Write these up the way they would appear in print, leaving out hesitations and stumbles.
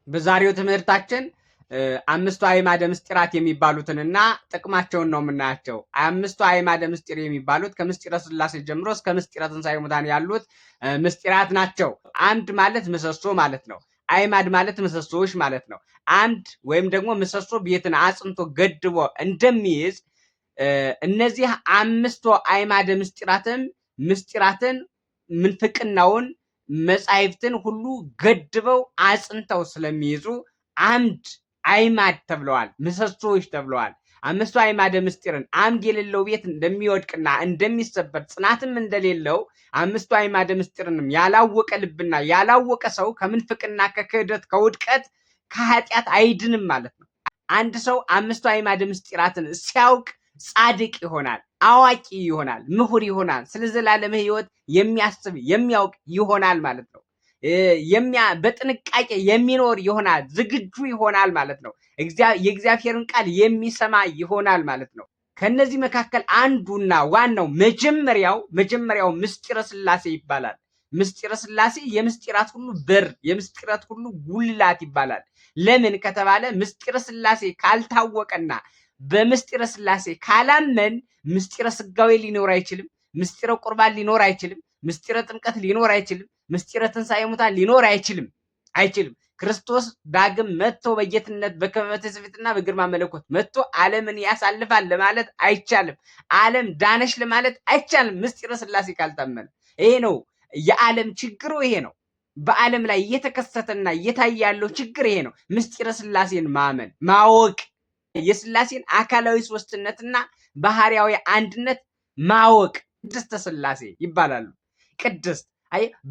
በዛሬው ትምህርታችን አምስቱ አዕማደ ምስጢራት የሚባሉትንና ጥቅማቸውን ነው የምናያቸው። አምስቱ አዕማደ ምስጢር የሚባሉት ከምስጢረ ሥላሴ ጀምሮ እስከ ምስጢረ ትንሣኤ ሙታን ያሉት ምስጢራት ናቸው። አምድ ማለት ምሰሶ ማለት ነው። አዕማድ ማለት ምሰሶዎች ማለት ነው። አምድ ወይም ደግሞ ምሰሶ ቤትን አጽንቶ ገድቦ እንደሚይዝ እነዚህ አምስቱ አዕማደ ምስጢራትን ምንፍቅናውን መጻሕፍትን ሁሉ ገድበው አጽንተው ስለሚይዙ አምድ አዕማድ ተብለዋል፣ ምሰሶዎች ተብለዋል። አምስቱ አዕማደ ምስጢርን አምድ የሌለው ቤት እንደሚወድቅና እንደሚሰበር ጽናትም እንደሌለው አምስቱ አዕማደ ምስጢርንም ያላወቀ ልብና ያላወቀ ሰው ከምንፍቅና ከክህደት ከውድቀት ከኃጢአት አይድንም ማለት ነው። አንድ ሰው አምስቱ አዕማደ ምስጢራትን ሲያውቅ ጻድቅ ይሆናል፣ አዋቂ ይሆናል፣ ምሁር ይሆናል፣ ስለ ዘላለም ሕይወት የሚያስብ የሚያውቅ ይሆናል ማለት ነው። በጥንቃቄ የሚኖር ይሆናል፣ ዝግጁ ይሆናል ማለት ነው። የእግዚአብሔርን ቃል የሚሰማ ይሆናል ማለት ነው። ከነዚህ መካከል አንዱና ዋናው መጀመሪያው ምስጢረ ሥላሴ ይባላል። ምስጢረ ሥላሴ የምስጢራት ሁሉ በር፣ የምስጢራት ሁሉ ጉልላት ይባላል። ለምን ከተባለ ምስጢረ ሥላሴ ካልታወቀና በምስጢረ ሥላሴ ካላመን ምስጢረ ሥጋዌ ሊኖር አይችልም፣ ምስጢረ ቁርባን ሊኖር አይችልም፣ ምስጢረ ጥምቀት ሊኖር አይችልም፣ ምስጢረ ትንሣኤ ሙታን ሊኖር አይችልም። ክርስቶስ ዳግም መጥቶ በጌትነት በክብረ ትስብእትና በግርማ መለኮት መጥቶ ዓለምን ያሳልፋል ለማለት አይቻልም። ዓለም ዳነሽ ለማለት አይቻልም ምስጢረ ሥላሴ ካልታመነ። ይሄ ነው የዓለም ችግሩ፣ ይሄ ነው በዓለም ላይ እየተከሰተና እየታየ ያለው ችግር ይሄ ነው። ምስጢረ ሥላሴን ማመን ማወቅ፣ የሥላሴን አካላዊ ሦስትነትና ባህሪያዊ አንድነት ማወቅ ቅድስተ ሥላሴ ይባላሉ። ቅድስት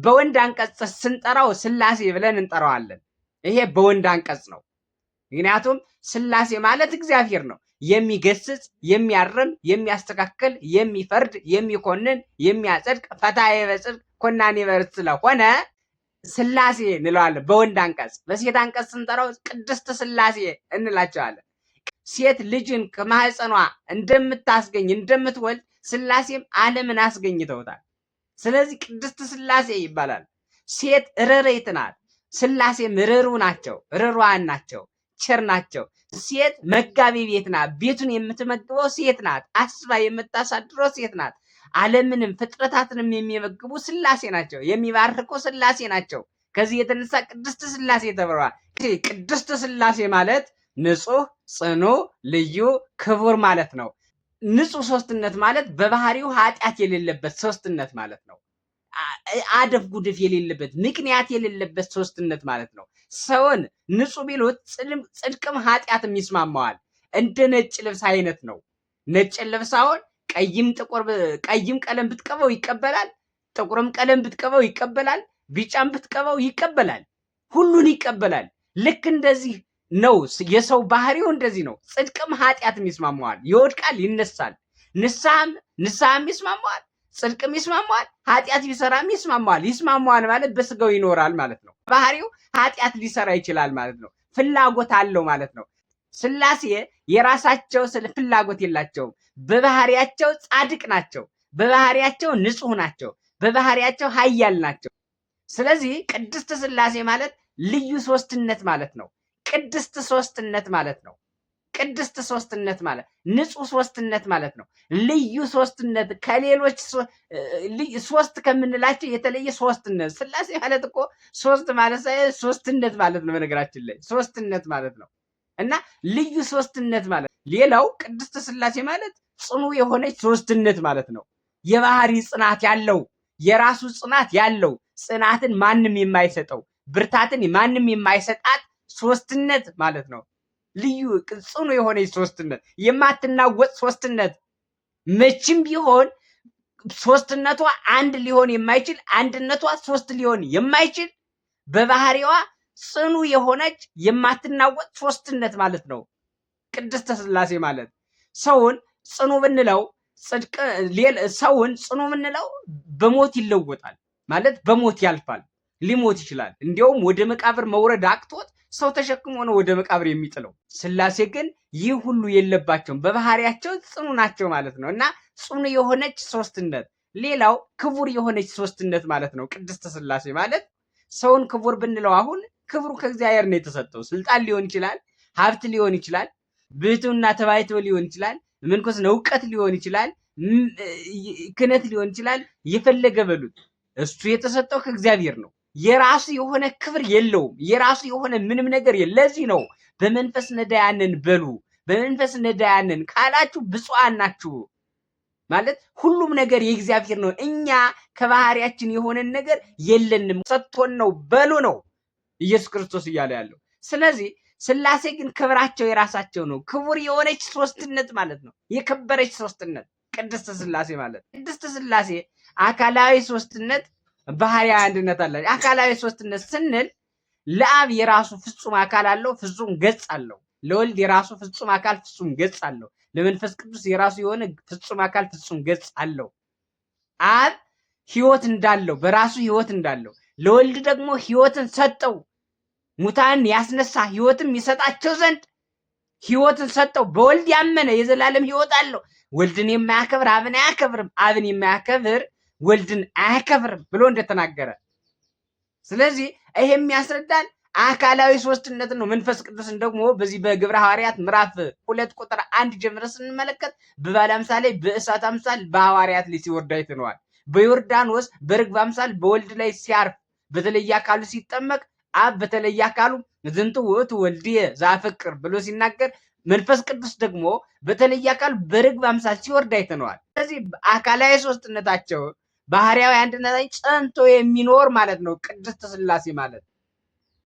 በወንድ አንቀጽ ስንጠራው ሥላሴ ብለን እንጠራዋለን። ይሄ በወንድ አንቀጽ ነው። ምክንያቱም ሥላሴ ማለት እግዚአብሔር ነው። የሚገስጽ፣ የሚያርም፣ የሚያስተካክል፣ የሚፈርድ፣ የሚኮንን፣ የሚያጸድቅ፣ ፈታሔ በጽድቅ ኮናኔ በርትዕ ስለሆነ ሥላሴ እንለዋለን በወንድ አንቀጽ። በሴት አንቀጽ ስንጠራው ቅድስት ሥላሴ እንላቸዋለን። ሴት ልጅን ከማህፀኗ እንደምታስገኝ እንደምትወልድ ሥላሴም ዓለምን አስገኝተውታል። ስለዚህ ቅድስት ሥላሴ ይባላል። ሴት ርርይት ናት፣ ሥላሴም ርሩ ናቸው፣ ርሩዓን ናቸው፣ ቸር ናቸው። ሴት መጋቢ ቤት ናት፣ ቤቱን የምትመግበው ሴት ናት፣ አስባ የምታሳድረው ሴት ናት። ዓለምንም ፍጥረታትንም የሚመግቡ ሥላሴ ናቸው፣ የሚባርኩ ሥላሴ ናቸው። ከዚህ የተነሳ ቅድስት ሥላሴ ተብለዋል። ቅድስት ሥላሴ ማለት ንጹሕ፣ ጽኑ፣ ልዩ፣ ክቡር ማለት ነው። ንጹሕ ሦስትነት ማለት በባህሪው ኃጢአት የሌለበት ሦስትነት ማለት ነው። አደፍ ጉድፍ የሌለበት ምክንያት የሌለበት ሦስትነት ማለት ነው። ሰውን ንጹሕ ቢሉት ጽድቅም ኃጢአትም ይስማማዋል። እንደ ነጭ ልብስ አይነት ነው። ነጭ ልብስ አሁን ቀይም ቀለም ብትቀበው ይቀበላል፣ ጥቁርም ቀለም ብትቀበው ይቀበላል፣ ቢጫም ብትቀበው ይቀበላል፣ ሁሉን ይቀበላል። ልክ እንደዚህ ነው የሰው ባህሪው፣ እንደዚህ ነው። ጽድቅም ኃጢአትም ይስማማዋል። ይወድቃል፣ ይነሳል። ንስሐም ይስማማዋል፣ ጽድቅም ይስማማዋል፣ ኃጢአት ቢሰራም ይስማማዋል። ይስማማዋል ማለት በስጋው ይኖራል ማለት ነው። ባህሪው ኃጢአት ሊሰራ ይችላል ማለት ነው። ፍላጎት አለው ማለት ነው። ሥላሴ የራሳቸው ፍላጎት የላቸውም። በባህሪያቸው ጻድቅ ናቸው፣ በባህሪያቸው ንጹሕ ናቸው፣ በባህሪያቸው ኃያል ናቸው። ስለዚህ ቅድስት ሥላሴ ማለት ልዩ ሦስትነት ማለት ነው። ቅድስት ሦስትነት ማለት ነው። ቅድስት ሦስትነት ማለት ንጹሕ ሦስትነት ማለት ነው። ልዩ ሦስትነት ከሌሎች ሦስት ከምንላቸው የተለየ ሦስትነት። ሥላሴ ማለት እኮ ሦስት ማለት ሳይሆን ሦስትነት ማለት ነው። በነገራችን ላይ ሦስትነት ማለት ነው እና ልዩ ሦስትነት ማለት። ሌላው ቅድስት ሥላሴ ማለት ጽኑ የሆነች ሦስትነት ማለት ነው። የባህሪ ጽናት ያለው፣ የራሱ ጽናት ያለው፣ ጽናትን ማንም የማይሰጠው፣ ብርታትን ማንም የማይሰጣት ሦስትነት ማለት ነው። ልዩ ጽኑ የሆነች ሦስትነት፣ የማትናወጥ ሦስትነት። መቼም ቢሆን ሦስትነቷ አንድ ሊሆን የማይችል፣ አንድነቷ ሦስት ሊሆን የማይችል፣ በባህሪዋ ጽኑ የሆነች የማትናወጥ ሦስትነት ማለት ነው ቅድስተ ሥላሴ ማለት። ሰውን ጽኑ ብንለው በሞት ይለወጣል ማለት በሞት ያልፋል፣ ሊሞት ይችላል። እንዲያውም ወደ መቃብር መውረድ አቅቶት ሰው ተሸክሞ ነው ወደ መቃብር የሚጥለው። ሥላሴ ግን ይህ ሁሉ የለባቸውም፣ በባህሪያቸው ጽኑ ናቸው ማለት ነው እና ጽኑ የሆነች ሦስትነት። ሌላው ክቡር የሆነች ሦስትነት ማለት ነው ቅድስት ሥላሴ ማለት። ሰውን ክቡር ብንለው አሁን ክብሩ ከእግዚአብሔር ነው የተሰጠው። ስልጣን ሊሆን ይችላል፣ ሀብት ሊሆን ይችላል፣ ብሕትውና ተባይቶ ሊሆን ይችላል፣ ምንኩስና እውቀት ሊሆን ይችላል፣ ክህነት ሊሆን ይችላል። የፈለገ በሉት እሱ የተሰጠው ከእግዚአብሔር ነው። የራሱ የሆነ ክብር የለውም። የራሱ የሆነ ምንም ነገር የለም። ለዚህ ነው በመንፈስ ነዳያንን በሉ። በመንፈስ ነዳያንን ካላችሁ ብፁዓን ናችሁ ማለት ሁሉም ነገር የእግዚአብሔር ነው። እኛ ከባህሪያችን የሆነን ነገር የለንም፣ ሰጥቶን ነው በሉ ነው ኢየሱስ ክርስቶስ እያለ ያለው። ስለዚህ ሥላሴ ግን ክብራቸው የራሳቸው ነው። ክቡር የሆነች ሶስትነት ማለት ነው። የከበረች ሶስትነት ቅድስት ሥላሴ ማለት ቅድስት ሥላሴ አካላዊ ሶስትነት፣ ባህሪያዊ አንድነት አላቸው። አካላዊ ሶስትነት ስንል ለአብ የራሱ ፍጹም አካል አለው፣ ፍጹም ገጽ አለው። ለወልድ የራሱ ፍጹም አካል ፍጹም ገጽ አለው። ለመንፈስ ቅዱስ የራሱ የሆነ ፍጹም አካል ፍጹም ገጽ አለው። አብ ሕይወት እንዳለው በራሱ ሕይወት እንዳለው፣ ለወልድ ደግሞ ሕይወትን ሰጠው። ሙታን ያስነሳ ሕይወትም ይሰጣቸው ዘንድ ሕይወትን ሰጠው። በወልድ ያመነ የዘላለም ሕይወት አለው። ወልድን የማያከብር አብን አያከብርም፣ አብን የማያከብር ወልድን አያከብርም ብሎ እንደተናገረ። ስለዚህ ይሄ የሚያስረዳን አካላዊ ሶስትነት ነው። መንፈስ ቅዱስን ደግሞ በዚህ በግብረ ሐዋርያት ምዕራፍ 2 ቁጥር 1 ጀምረን ስንመለከት በባለ አምሳል ላይ በእሳት አምሳል በሐዋርያት ላይ ሲወርድ አይተነዋል። በዮርዳኖስ በርግብ አምሳል በወልድ ላይ ሲያርፍ በተለየ አካሉ ሲጠመቅ አብ በተለየ አካሉ ዝንቱ ውእቱ ወልድየ ዘአፈቅር ብሎ ሲናገር፣ መንፈስ ቅዱስ ደግሞ በተለየ አካሉ በርግብ አምሳል ሲወርድ አይተነዋል። ስለዚህ አካላዊ ሶስትነታቸው ባህሪያዊ አንድነታቸው ጸንቶ የሚኖር ማለት ነው ቅድስት ሥላሴ ማለት።